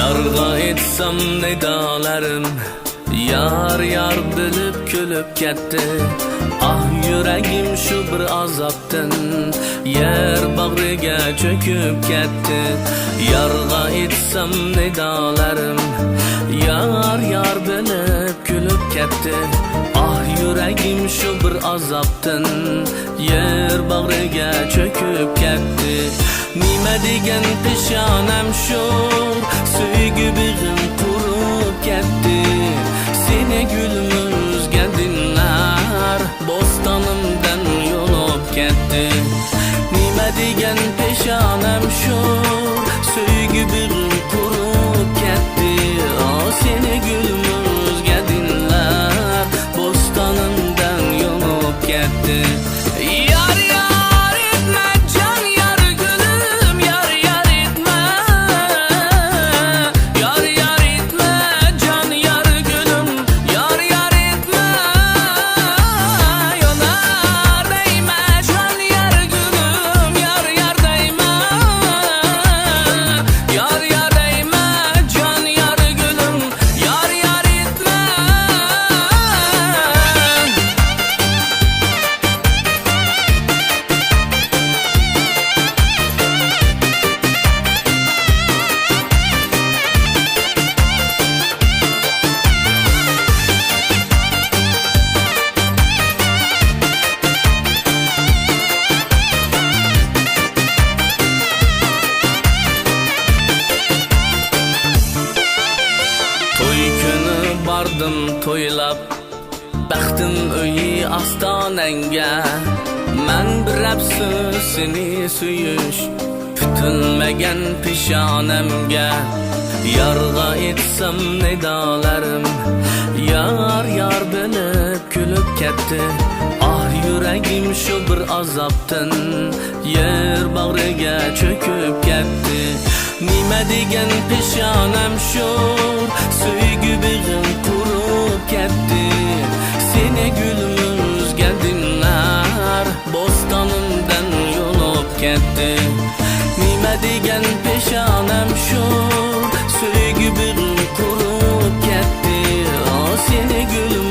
Yarga etsem nidalarim yar yar bilib kulib ketdi. Ah yüreğim şu bir azaptın yer bag'riga çöküp ketdi. Yarga etsem nidalarim yar yar bilib kulib ketdi. Ah yüreğim şu bir azaptın yer bag'riga çöküp ketdi. Nima degan peshanam şu sevgi beg'im qurib ketdi. Seni gülümüzge dinler bostanımdan yolup ketdi. Nima degan peshanam şu sevgi beg'im qurib ketdi. Seni gülümüzge dinler bostanımdan yolup ketdi. Yar yar etme can yar gülüm yar yar etme. Yar yar etme can yar gülüm yar yar etme. Yonar değme can yar gülüm yar yar değme. Yar yar değme can yar gülüm yar yar etme. Toy kuni bardim to'ylab baxtim uyi ostonangga. Men bir afsus seni suyish kutilmagan peshonamga. Yarga etsem nidalarim yar yar bilib kulib ketdi. Ah yüreğim şu bir azaptın yer bag'riga çöküp ketdi. Nima degan peshanam şu sevgi beg'im qurib ketdi. Seni gülümüzge dinler bostanımdan yolup ketdi. Nima degan peshanam şu sevgi beg'im qurib ketdi. Seni gülüm